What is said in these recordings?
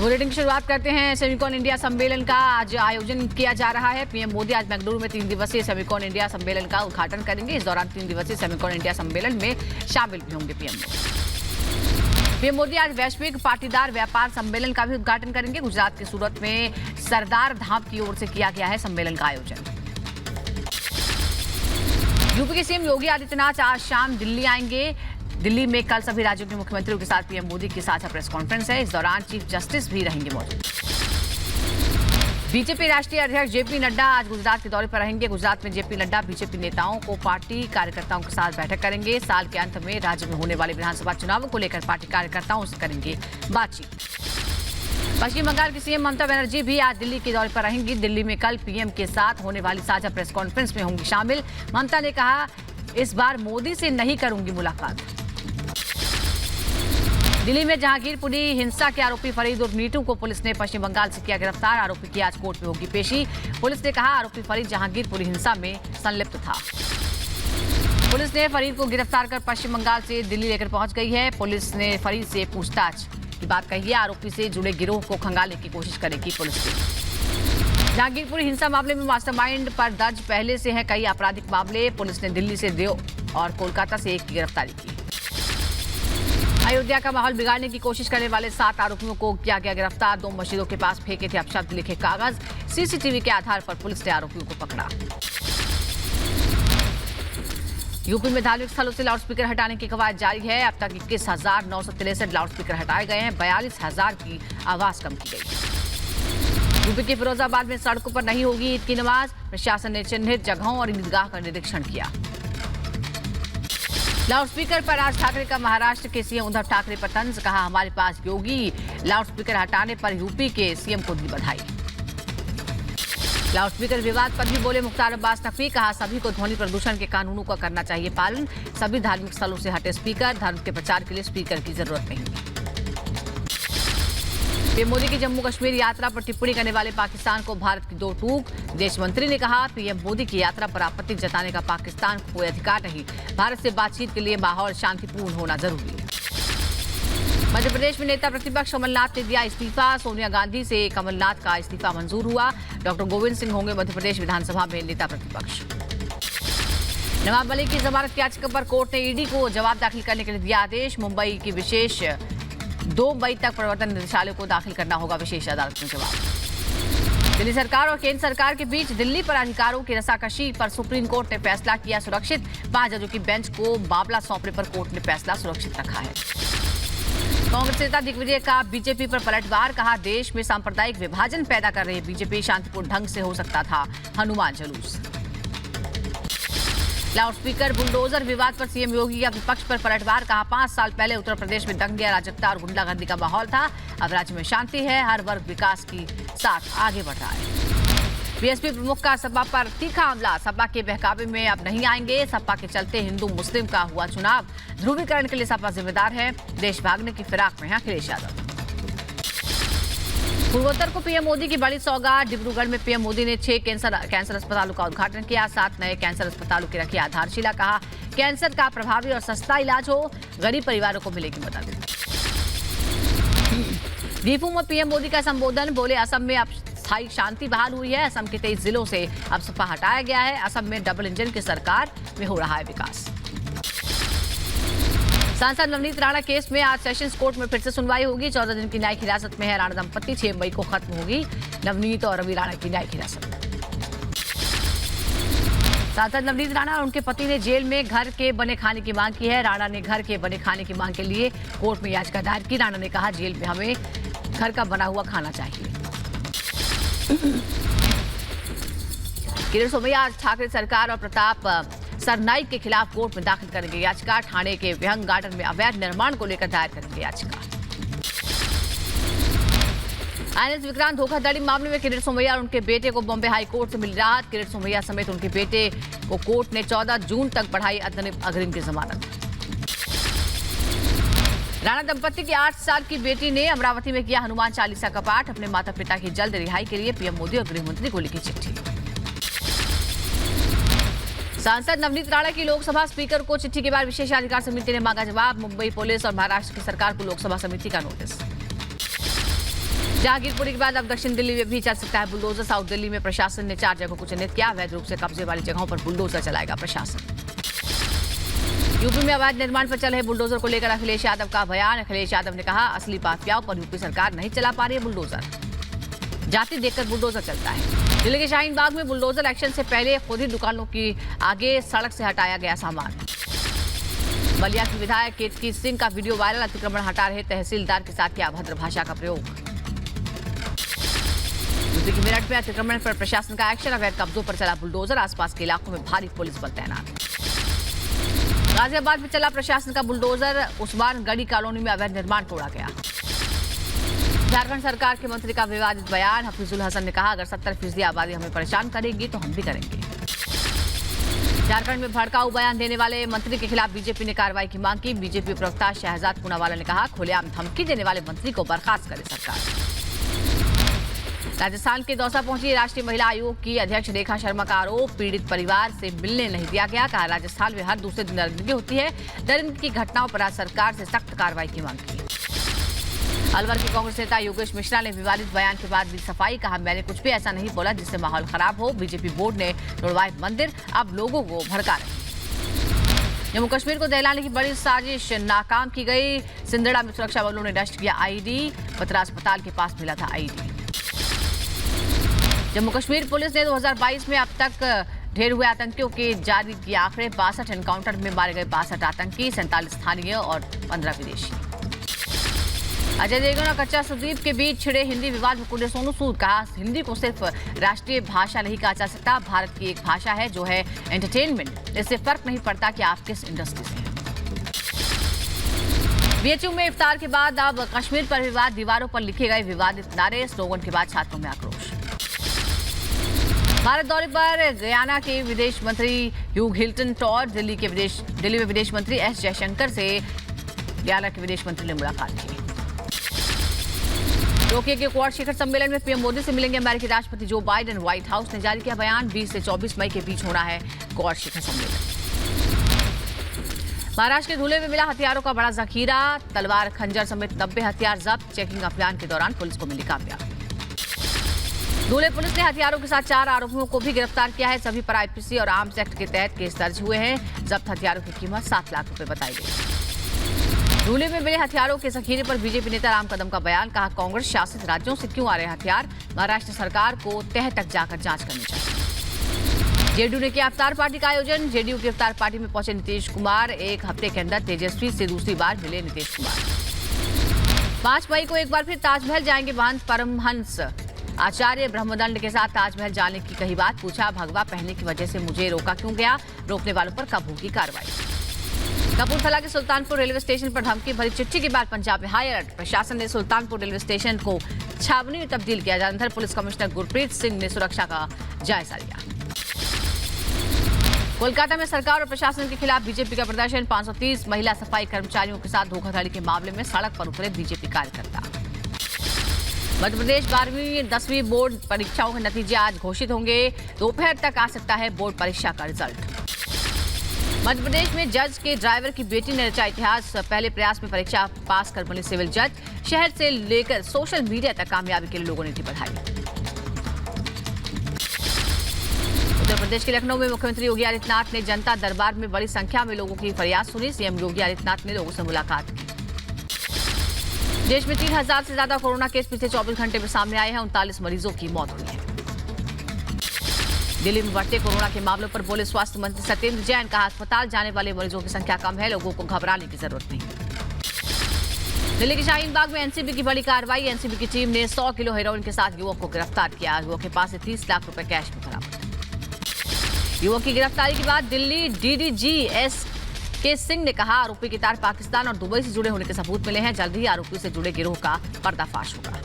Bulletin की शुरुआत करते हैं। सेमिकॉन इंडिया सम्मेलन का आज आयोजन किया जा रहा है। पीएम मोदी आज बेंगलुरु में 3 दिवसीय सेमिकॉन इंडिया सम्मेलन का उद्घाटन करेंगे। इस दौरान 3 दिवसीय सेमिकॉन इंडिया सम्मेलन में शामिल भी होंगे पीएम मोदी आज वैश्विक पाटीदार व्यापार सम्मेलन का भी उद्घाटन करेंगे। गुजरात के सूरत में सरदार धाम की ओर से किया गया है सम्मेलन का आयोजन। यूपी के सीएम योगी आदित्यनाथ आज शाम दिल्ली आएंगे। दिल्ली में कल सभी राज्यों के मुख्यमंत्रियों के साथ पीएम मोदी की साझा प्रेस कॉन्फ्रेंस है। इस दौरान चीफ जस्टिस भी रहेंगे मौजूद। बीजेपी राष्ट्रीय अध्यक्ष जेपी नड्डा आज गुजरात के दौरे पर रहेंगे। गुजरात में जेपी नड्डा बीजेपी नेताओं को पार्टी कार्यकर्ताओं के साथ बैठक करेंगे। साल के अंत में राज्य में होने वाले विधानसभा चुनावों को लेकर पार्टी कार्यकर्ताओं से करेंगे बातचीत। पश्चिम बंगाल की सीएम ममता बनर्जी भी आज दिल्ली के दौरे पर रहेंगी। दिल्ली में कल पीएम के साथ होने वाली साझा प्रेस कॉन्फ्रेंस में होंगी शामिल। ममता ने कहा, इस बार मोदी से नहीं करूंगी मुलाकात। दिल्ली में जहांगीरपुरी हिंसा के आरोपी फरीद उर्फ नीटू को पुलिस ने पश्चिम बंगाल से किया गिरफ्तार। आरोपी की आज कोर्ट में होगी पेशी। पुलिस ने कहा, आरोपी फरीद जहांगीरपुरी हिंसा में संलिप्त था। पुलिस ने फरीद को गिरफ्तार कर पश्चिम बंगाल से दिल्ली लेकर पहुंच गई है। पुलिस ने फरीद से पूछताछ की बात कही है। आरोपी से जुड़े गिरोह को खंगालने की कोशिश करेगी पुलिस की। जहांगीरपुरी हिंसा मामले में मास्टरमाइंड पर दर्ज पहले से हैं कई आपराधिक मामले। पुलिस ने दिल्ली से 2 और कोलकाता से 1 की गिरफ्तारी की। अयोध्या का माहौल बिगाड़ने की कोशिश करने वाले 7 आरोपियों को किया गया गिरफ्तार। 2 मस्जिदों के पास फेंके थे अपशब्द लिखे कागज। सीसीटीवी के आधार पर पुलिस ने आरोपियों को पकड़ा। यूपी में धार्मिक स्थलों से लाउडस्पीकर हटाने की कवायद जारी है। अब तक 21,963 लाउडस्पीकर हटाए गए हैं। 42,000 की आवाज कम की गई। यूपी के फिरोजाबाद में सड़कों पर नहीं होगी ईद की नमाज। प्रशासन ने चिन्हित जगहों और ईदगाह का निरीक्षण किया। लाउडस्पीकर पर राज ठाकरे का महाराष्ट्र के सीएम उद्धव ठाकरे पर तंज। कहा, हमारे पास योगी। लाउडस्पीकर हटाने पर यूपी के सीएम को दी बधाई। लाउडस्पीकर विवाद पर भी बोले मुख्तार अब्बास नकवी। कहा, सभी को ध्वनि प्रदूषण के कानूनों का करना चाहिए पालन। सभी धार्मिक स्थलों से हटे स्पीकर। धर्म के प्रचार के लिए स्पीकर की जरूरत नहीं। पीएम मोदी की जम्मू कश्मीर यात्रा पर टिप्पणी करने वाले पाकिस्तान को भारत की 2 टूक। विदेश मंत्री ने कहा, पीएम मोदी की यात्रा पर आपत्ति जताने का पाकिस्तान को कोई अधिकार नहीं। भारत से बातचीत के लिए माहौल शांतिपूर्ण होना जरूरी है। मध्य प्रदेश में नेता प्रतिपक्ष कमलनाथ ने दिया इस्तीफा। सोनिया गांधी से कमलनाथ का इस्तीफा मंजूर हुआ। डॉक्टर गोविंद सिंह होंगे मध्य प्रदेश विधानसभा में नेता प्रतिपक्ष। नवाब मलिक की जमानत याचिका पर कोर्ट ने ईडी को जवाब दाखिल करने के लिए दिया आदेश। मुंबई की विशेष 2 मई तक प्रवर्तन निदेशालय को दाखिल करना होगा विशेष अदालत में जवाब। दिल्ली सरकार और केंद्र सरकार के बीच दिल्ली पर अधिकारों की रसाकशी पर सुप्रीम कोर्ट ने फैसला किया सुरक्षित। 5 जजों की बेंच को मामला सौंपने पर कोर्ट ने फैसला सुरक्षित रखा है। कांग्रेस नेता दिग्विजय का बीजेपी पर पलटवार। कहा, देश में सांप्रदायिक विभाजन पैदा कर रही बीजेपी। शांतिपूर्ण ढंग से हो सकता था हनुमान जुलूस। लाउडस्पीकर बुलडोजर विवाद पर सीएम योगी का विपक्ष पर पलटवार। कहा, 5 साल पहले उत्तर प्रदेश में दंगे, अराजकता और गुंडागर्दी का माहौल था। अब राज्य में शांति है। हर वर्ग विकास की साथ आगे बढ़ रहा है। बीएसपी प्रमुख का सपा पर तीखा हमला। सपा के बहकावे में अब नहीं आएंगे। सपा के चलते हिंदू मुस्लिम का हुआ चुनाव। ध्रुवीकरण के लिए सपा जिम्मेदार है। देश भागने की फिराक में है अखिलेश यादव। पूर्वोत्तर को पीएम मोदी की बड़ी सौगात। डिब्रूगढ़ में पीएम मोदी ने 6 कैंसर अस्पतालों का उद्घाटन किया। 7 नए कैंसर अस्पतालों की रखी आधारशिला। कहा, कैंसर का प्रभावी और सस्ता इलाज हो, गरीब परिवारों को मिलेगी मदद। दीफू में पीएम मोदी का संबोधन। बोले, असम में अब स्थायी शांति बहाल हुई है। असम के 23 जिलों से अब सपा हटाया गया है। असम में डबल इंजन की सरकार में हो रहा है विकास। सांसद नवनीत राणा केस में आज सेशंस कोर्ट में फिर से सुनवाई होगी। 14 दिन की न्यायिक हिरासत में है राणा दंपत्ति। 6 मई को खत्म होगी नवनीत और रवि राणा की न्यायिक हिरासत। सांसद नवनीत राणा और उनके पति ने जेल में घर के बने खाने की मांग की है। राणा ने घर के बने खाने की मांग के लिए कोर्ट में याचिका दायर की। राणा ने कहा, जेल में हमें घर का बना हुआ खाना चाहिए। किरण सोमैया आज ठाकरे सरकार और प्रताप सरनाइक के खिलाफ कोर्ट में दाखिल करेंगे याचिका। ठाणे के विहंग गार्डन में अवैध निर्माण को लेकर दायर करेंगे याचिका। आईएनएस विक्रांत धोखाधड़ी मामले में किरण सोमैया और उनके बेटे को बॉम्बे हाई कोर्ट से मिली राहत। किरण सोमैया समेत उनके बेटे को कोर्ट ने 14 जून तक बढ़ाई अग्रिम की जमानत। राणा दंपत्ति की 8 साल की बेटी ने अमरावती में किया हनुमान चालीसा का पाठ। अपने माता पिता की जल्द रिहाई के लिए पीएम मोदी और गृह मंत्री को लिखी चिट्ठी। सांसद नवनीत राणा की लोकसभा स्पीकर को चिट्ठी के बाद विशेषाधिकार समिति ने मांगा जवाब। मुंबई पुलिस और महाराष्ट्र की सरकार को लोकसभा समिति का नोटिस। जहांगीरपुरी के बाद अब दक्षिण दिल्ली में भी चल सकता है बुलडोजर। साउथ दिल्ली में प्रशासन ने 4 जगहों को चिन्हित किया। अवैध रूप से कब्जे वाली जगहों पर बुलडोजर चलाएगा प्रशासन। यूपी में अवैध निर्माण पर चल रहे बुलडोजर को लेकर अखिलेश यादव का बयान। अखिलेश यादव ने कहा, असली माफियाओं पर यूपी सरकार नहीं चला पा रही है बुलडोजर, जाति देखकर बुलडोजर चलता है। दिल्ली के शाहीन बाग में बुलडोजर एक्शन से पहले खुद ही दुकानों की आगे सड़क से हटाया गया सामान। बलिया की विधायक केतकी सिंह का वीडियो वायरल। अतिक्रमण हटा रहे तहसीलदार के साथ किया अभद्र भाषा का प्रयोग। यूपी के मेरठ में अतिक्रमण पर प्रशासन का एक्शन। अवैध कब्जों पर चला बुलडोजर। आसपास के इलाकों में भारी पुलिस बल तैनात। गाजियाबाद में चला प्रशासन का बुलडोजर। उस्मान गढ़ी कॉलोनी में अवैध निर्माण तोड़ा गया। झारखंड सरकार के मंत्री का विवादित बयान। हफीजुल हसन ने कहा, अगर 70% आबादी हमें परेशान करेगी तो हम भी करेंगे। झारखंड में भड़काऊ बयान देने वाले मंत्री के खिलाफ बीजेपी ने कार्रवाई की मांग की। बीजेपी प्रवक्ता शहजाद पूनावाला ने कहा, खुलेआम धमकी देने वाले मंत्री को बर्खास्त करे सरकार। राजस्थान के दौसा पहुंची राष्ट्रीय महिला आयोग की अध्यक्ष रेखा शर्मा का आरोप, पीड़ित परिवार से मिलने नहीं दिया गया। कहा, राजस्थान में हर दूसरे दिन दरिंदगी होती है। दरिंदगी की घटनाओं पर राज्य सरकार से सख्त कार्रवाई की मांग की। अलवर के कांग्रेस नेता योगेश मिश्रा ने विवादित बयान के बाद दी सफाई। कहा, मैंने कुछ भी ऐसा नहीं बोला जिससे माहौल खराब हो। बीजेपी बोर्ड ने तोड़वाए मंदिर, अब लोगों को भड़का रहे। जम्मू कश्मीर को दहलाने की बड़ी साजिश नाकाम की गई। सिंदड़ा में सुरक्षा बलों ने नष्ट किया आईडी। बत्रा अस्पताल के पास मिला था आईडी। जम्मू कश्मीर पुलिस ने 2022 में अब तक ढेर हुए आतंकियों के जारी किए आंकड़े। 62 एनकाउंटर में मारे गए 62 आतंकी, 47 स्थानीय और 15 विदेशी। अजय देवगन और कच्चा सुदीप के बीच छिड़े हिंदी विवाद में कूदे सोनू सूद। कहा, हिंदी को सिर्फ राष्ट्रीय भाषा नहीं कहा जा सकता। भारत की एक भाषा है जो है एंटरटेनमेंट। इससे फर्क नहीं पड़ता कि आप किस इंडस्ट्री से हैं। बीएचयू में इफ्तार के बाद अब कश्मीर पर विवाद। दीवारों पर लिखे गए विवादित नारे, स्लोगन के बाद छात्रों में आक्रोश। भारत दौरे पर गयाना के विदेश मंत्री ह्यूग हिल्टन टॉर। दिल्ली में विदेश मंत्री एस जयशंकर से गयाना के विदेश मंत्री ने मुलाकात की। टोक्यो के क्वाड शिखर सम्मेलन में पीएम मोदी से मिलेंगे अमेरिकी राष्ट्रपति जो बाइडेन। व्हाइट हाउस ने जारी किया बयान। 20 से 24 मई के बीच होना है क्वाड शिखर सम्मेलन। महाराष्ट्र के धुले में मिला हथियारों का बड़ा जखीरा। तलवार, खंजर समेत 90 हथियार जब्त। चेकिंग अभियान के दौरान पुलिस को मिली कामयाबी। धुले पुलिस ने हथियारों के साथ 4 आरोपियों को भी गिरफ्तार किया है। सभी पर आईपीसी और आर्म्स एक्ट के तहत केस दर्ज हुए हैं। जब्त हथियारों की कीमत 7 लाख रुपए बताई गई। धुले में मिले हथियारों के जखीरे पर बीजेपी नेता राम कदम का बयान। कहा, कांग्रेस शासित राज्यों से क्यों आ रहे हथियार? महाराष्ट्र सरकार को तह तक जाकर जांच करनी चाहिए। जेडीयू ने किया इफ्तार पार्टी का आयोजन। जेडीयू की इफ्तार पार्टी में पहुंचे नीतीश कुमार। एक हफ्ते के अंदर तेजस्वी से दूसरी बार मिले नीतीश कुमार। 5 मई को एक बार फिर ताजमहल जाएंगे महंत परमहंस। आचार्य ब्रह्मदंड के साथ ताजमहल जाने की कही बात। पूछा, भगवा पहनने की वजह से मुझे रोका क्यों गया? रोकने वालों पर कब होगी कार्रवाई? कपूरथला के सुल्तानपुर रेलवे स्टेशन पर धमकी भरी चिट्ठी के बाद पंजाब में हाई अलर्ट। प्रशासन ने सुल्तानपुर रेलवे स्टेशन को छावनी में तब्दील किया। जालंधर पुलिस कमिश्नर गुरप्रीत सिंह ने सुरक्षा का जायजा लिया। कोलकाता में सरकार और प्रशासन के खिलाफ बीजेपी का प्रदर्शन। 530 महिला सफाई कर्मचारियों के साथ धोखाधड़ी के मामले में सड़क पर उतरे बीजेपी कार्यकर्ता। मध्य प्रदेश 12वीं 10वीं बोर्ड परीक्षाओं के नतीजे आज घोषित होंगे। दोपहर तक आ सकता है बोर्ड परीक्षा का रिजल्ट। मध्य प्रदेश में जज के ड्राइवर की बेटी ने रचा इतिहास। पहले प्रयास में परीक्षा पास कर बनी सिविल जज। शहर से लेकर सोशल मीडिया तक कामयाबी के लिए लोगों ने दी बधाई। उत्तर प्रदेश के लखनऊ में मुख्यमंत्री योगी आदित्यनाथ ने जनता दरबार में बड़ी संख्या में लोगों की फरियाद सुनी। सीएम योगी आदित्यनाथ ने लोगों से मुलाकात की। देश में 3000 से ज्यादा कोरोना केस पिछले 24 घंटे में सामने आए हैं। 39 मरीजों की मौत हुई है। दिल्ली में बढ़ते कोरोना के मामलों पर बोले स्वास्थ्य मंत्री सत्येंद्र जैन। कहा, अस्पताल जाने वाले मरीजों की संख्या कम है, लोगों को घबराने की जरूरत नहीं। दिल्ली के शाहीन बाग में एनसीबी की बड़ी कार्रवाई। एनसीबी की टीम ने 100 किलो हेरोइन के साथ युवक को गिरफ्तार किया। युवक के पास से 30 लाख रुपए कैश में बरामद। युवक की गिरफ्तारी के बाद दिल्ली डीडीजी एस के सिंह ने कहा, आरोपी के तार पाकिस्तान और दुबई से जुड़े होने के सबूत मिले हैं। जल्द ही आरोपी से जुड़े गिरोह का पर्दाफाश होगा।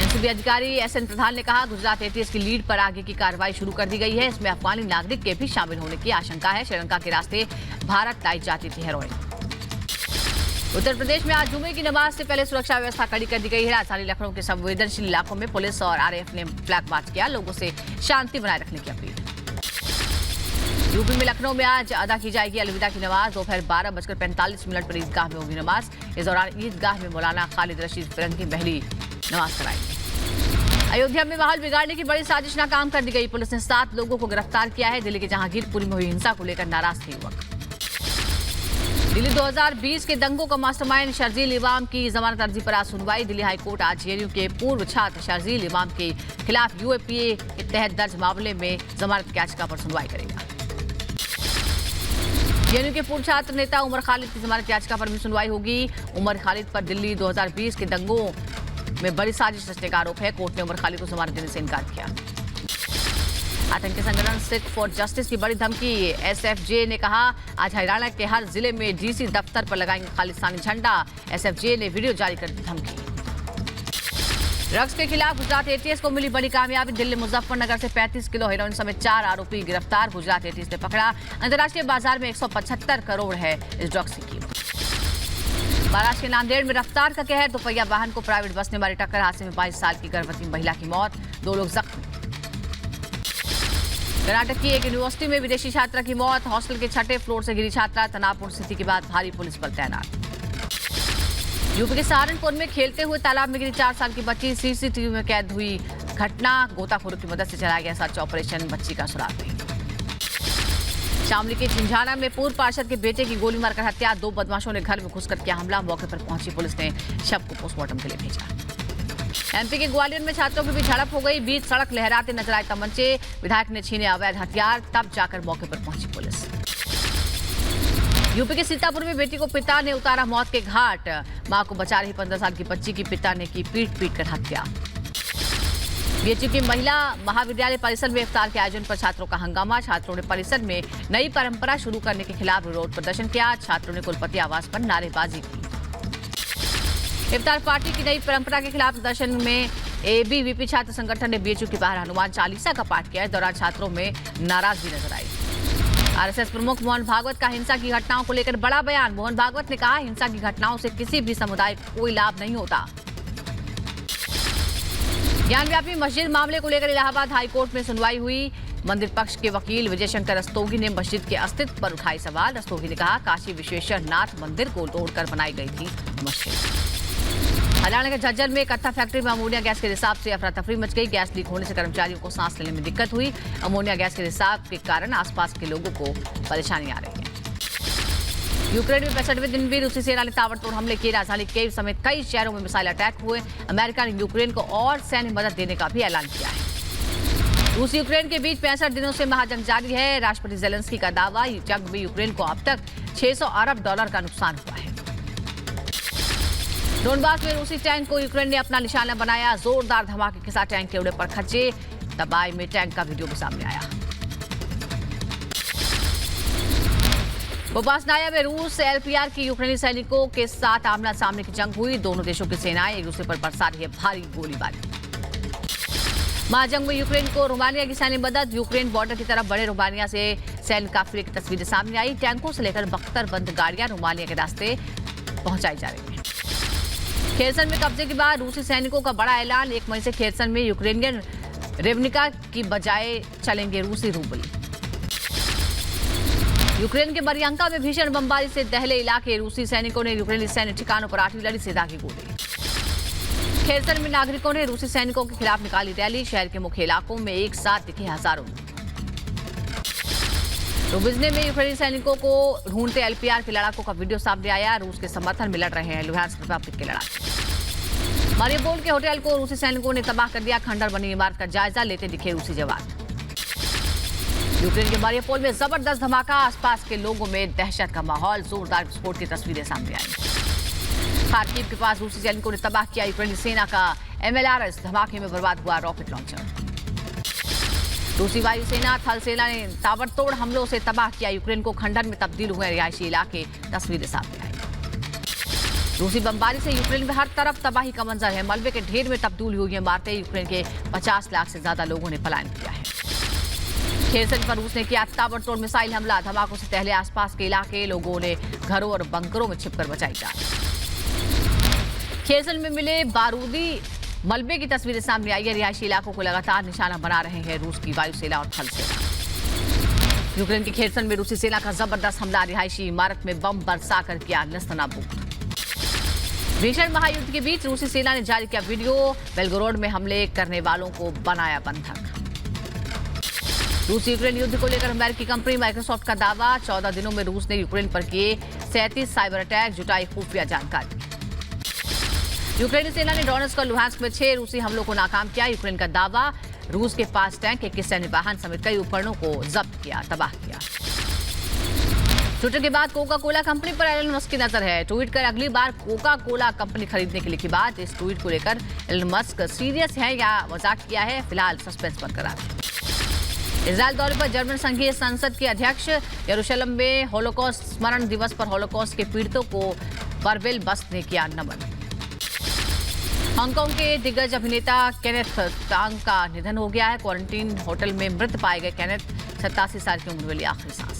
एनसीबी अधिकारी एसएन प्रधान ने कहा, गुजरात एटीएस की लीड पर आगे की कार्रवाई शुरू कर दी गई है। इसमें अफगानी नागरिक के भी शामिल होने की आशंका है। श्रीलंका के रास्ते भारत लाई जाती थी हेरोइन। उत्तर प्रदेश में आज जुमे की नमाज से पहले सुरक्षा व्यवस्था कड़ी कर दी गई है। राजधानी लखनऊ के संवेदनशील इलाकों में पुलिस और आरएएफ ने फ्लैग मार्च किया। लोगों से शांति बनाए रखने की अपील। यूपी में लखनऊ में आज अदा की जाएगी अलविदा की नमाज। दोपहर 12:45 पर ईदगाह में होगी नमाज। इस दौरान ईदगाह में मौलाना खालिद रशीद फिरंगी पहली नमाज कराएंगे। अयोध्या में माहौल बिगाड़ने की बड़ी साजिश नाकाम कर दी गई। पुलिस ने 7 लोगों को गिरफ्तार किया है। दिल्ली के जहांगीरपुरी में हुई हिंसा को लेकर नाराज थे युवक। दिल्ली 2020 के दंगों का मास्टरमाइंड शर्जील इमाम की जमानत अर्जी पर आज सुनवाई। दिल्ली हाईकोर्ट आज जेएनयू के पूर्व छात्र शर्जील इमाम के खिलाफ यूएपीए के तहत दर्ज मामले में जमानत याचिका पर सुनवाई करेगा। जेएनयू के पूर्व छात्र नेता उमर खालिद की जमानत याचिका पर भी सुनवाई होगी। उमर खालिद पर दिल्ली 2020 के दंगों में बड़ी साजिश रचने का आरोप है। कोर्ट ने उमर खालिद को जमानत देने से इनकार किया। आतंकी संगठन सिख फॉर जस्टिस की बड़ी धमकी। एसएफजे ने कहा आज हरियाणा के हर जिले में डीसी दफ्तर पर लगाएंगे खालिस्तानी झंडा। एसएफजे ने वीडियो जारी कर दी धमकी। ड्रग्स के खिलाफ गुजरात एटीएस को मिली बड़ी कामयाबी। दिल्ली मुजफ्फरनगर से 35 किलो हेरोइन समेत 4 आरोपी गिरफ्तार। गुजरात एटीएस ने पकड़ा। अंतर्राष्ट्रीय बाजार में 175 करोड़ है इस ड्रग्स की कीमत। महाराष्ट्र के नांदेड़ में रफ्तार का कहर। दोपहिया वाहन को प्राइवेट बस ने मारी टक्कर। हादसे में 22 साल की गर्भवती महिला की मौत, 2 लोग जख्मी। कर्नाटक की एक यूनिवर्सिटी में विदेशी छात्रा की मौत। हॉस्टल के 6ठे फ्लोर से गिरी छात्रा। तनावपूर्ण स्थिति के बाद भारी पुलिस बल तैनात। यूपी के सहारनपुर में खेलते हुए तालाब में गिरी 4 साल की बच्ची। सीसीटीवी में कैद हुई घटना। गोताखोरों की मदद से चलाया गया सर्च ऑपरेशन। बच्ची का सुराग नहीं। शामली के झिंझाना में पूर्व पार्षद के बेटे की गोली मारकर हत्या। 2 बदमाशों ने घर में घुसकर किया हमला। मौके पर पहुंची पुलिस ने शव को पोस्टमार्टम के लिए भेजा। एमपी के ग्वालियर में छात्रों के बीच झड़प हो गई। बीच सड़क लहराते नजर आए तमंचे। विधायक ने छीने अवैध हथियार, तब जाकर मौके पर पहुंची पुलिस। यूपी के सीतापुर में बेटी को पिता ने उतारा मौत के घाट। मां को बचा रही 15 साल की बच्ची की पिता ने की पीट कर हत्या। बीएचयू की महिला महाविद्यालय परिसर में इफ्तार के आयोजन पर छात्रों का हंगामा। छात्रों ने परिसर में नई परंपरा शुरू करने के खिलाफ विरोध प्रदर्शन किया। छात्रों ने कुलपति आवास पर नारेबाजी की। इफ्तार पार्टी की नई परंपरा के खिलाफ प्रदर्शन में एबीवीपी छात्र संगठन ने बीएचयू के बाहर हनुमान चालीसा का पाठ किया। इस दौरान छात्रों में नाराजगी नजर आई। आरएसएस प्रमुख मोहन भागवत का हिंसा की घटनाओं को लेकर बड़ा बयान। मोहन भागवत ने कहा हिंसा की घटनाओं से किसी भी समुदाय को कोई लाभ नहीं होता। ज्ञानव्यापी मस्जिद मामले को लेकर इलाहाबाद हाईकोर्ट में सुनवाई हुई। मंदिर पक्ष के वकील विजय शंकर रस्तोगी ने मस्जिद के अस्तित्व पर उठाए सवाल। रस्तोगी ने कहा काशी विश्वेश्वर नाथ मंदिर को तोड़कर बनाई गई थी मस्जिद। हरियाणा के झज्जर में कत्था फैक्ट्री में अमोनिया गैस के रिसाव से अफरा तफरी मच गई। गैस लीक होने से कर्मचारियों को सांस लेने में दिक्कत हुई। अमोनिया गैस के रिसाव के कारण आसपास के लोगों को परेशानी आ रही है। यूक्रेन में 65वें दिन भी रूसी सेना ने ताबड़तोड़ हमले किए। राजधानी कीव समेत कई शहरों में मिसाइल अटैक हुए। अमेरिका ने यूक्रेन को और सैन्य मदद देने का भी ऐलान किया है। रूस यूक्रेन के बीच 65 दिनों से महाजंग जारी है। राष्ट्रपति जेलेंस्की का दावा, जंग में यूक्रेन को अब तक $600 अरब का नुकसान हुआ है। डोनबास में रूसी टैंक को यूक्रेन ने अपना निशाना बनाया। जोरदार धमाके के साथ टैंक के उड़े पर खच्चे। तबाही में टैंक का वीडियो भी सामने आया। बोपासनाया में रूस एलपीआर की यूक्रेनी सैनिकों के साथ आमना सामने की जंग हुई। दोनों देशों की सेनाएं एक दूसरे पर बरसा रही है भारी गोलीबारी। महाजंग में यूक्रेन को रोमानिया की सैन्य मदद। यूक्रेन बॉर्डर की तरफ बड़े रोमानिया से सैन्य काफिले की तस्वीरें सामने आई। टैंकों से लेकर बख्तरबंद गाड़ियां रोमानिया के रास्ते पहुंचाई जा रही हैं। खेरसन में कब्जे के बाद रूसी सैनिकों का बड़ा ऐलान। 1 मई से खेरसन में यूक्रेनियन रेवनिका की बजाय चलेंगे रूसी रूबल। यूक्रेन के मरियंका में भीषण बमबारी से दहले इलाके। रूसी सैनिकों ने यूक्रेनी सैन्य ठिकानों पर आर्टिलरी से दागी गोली। खेरसन में नागरिकों ने रूसी सैनिकों के खिलाफ निकाली रैली। शहर के मुख्य इलाकों में एक साथ दिखे हजारों लोग। रुबिजने में यूक्रेनी सैनिकों को ढूंढते एलपीआर के लड़ाकों का वीडियो सामने आया। रूस के समर्थन में लड़ रहे हैं लुहांस्क रिपब्लिक के लड़ाके। मारियोपोल के होटल को रूसी सैनिकों ने तबाह कर दिया। खंडर बनी इमारत का जायजा लेते दिखे रूसी जवान। यूक्रेन के मारियोपोल में जबरदस्त धमाका। आसपास के लोगों में दहशत का माहौल। जोरदार विस्फोट की तस्वीरें सामने आई। खार्किव के पास रूसी सैनिकों ने तबाह किया यूक्रेनी सेना का MLRS। धमाके में बर्बाद हुआ रॉकेट लॉन्चर। रूसी वायुसेना थल सेना ने ताबड़तोड़ हमलों से तबाह किया यूक्रेन को। खंडर में तब्दील हुए रिहायशी इलाके। तस्वीरें सामने आई। रूसी बमबारी से यूक्रेन में हर तरफ तबाही का मंजर है। मलबे के ढेर में तब्दील हुई इमारतें। यूक्रेन के 50 लाख से ज्यादा लोगों ने पलायन किया है। खेरसन पर रूस ने किया ताबड़तोड़ मिसाइल हमला। धमाकों से पहले आसपास के इलाके लोगों ने घरों और बंकरों में छिपकर बचाई जान। खेरसन में मिले बारूदी मलबे की तस्वीरें सामने आई है। रिहायशी इलाकों को लगातार निशाना बना रहे हैं रूस की वायुसेना और थल सेना। यूक्रेन के खेरसन में रूसी सेना का जबरदस्त हमला, रिहायशी इमारत में बम बरसाकर किया नेस्तनाबूद। भीषण महायुद्ध के बीच रूसी सेना ने जारी किया वीडियो, बेलगोरोड में हमले करने वालों को बनाया बंधक। रूस यूक्रेन युद्ध को लेकर अमेरिकी कंपनी माइक्रोसॉफ्ट का दावा, 14 दिनों में रूस ने यूक्रेन पर किए 37 साइबर अटैक, जुटाई खुफिया जानकारी। यूक्रेनी सेना ने डोनेट्स्क और लुहांस्क में 6 रूसी हमलों को नाकाम किया, यूक्रेन का दावा। रूस के 5 टैंक, 21 सैन्य वाहन समेत कई उपकरणों को जब्त किया, तबाह किया। ट्विटर के बाद कोका कोला कंपनी पर एलन मस्क की नजर है। ट्वीट कर अगली बार कोका कोला कंपनी खरीदने के लिए की बात। इस ट्वीट को लेकर एलन मस्क सीरियस है या मजाक किया है, फिलहाल सस्पेंस बरकरार है। इजरायल दौरे पर जर्मन संघीय संसद के अध्यक्ष, यरूशलेम में होलोकॉस्ट स्मरण दिवस पर होलोकॉस्ट के पीड़ितों को बरबेल बस्ट ने किया नमन। हांगकांग के दिग्गज अभिनेता केनेथ तांग का निधन हो गया है। क्वारंटीन होटल में मृत पाए गए केनेथ 87 साल की उम्र में लिया आखिरी सांस।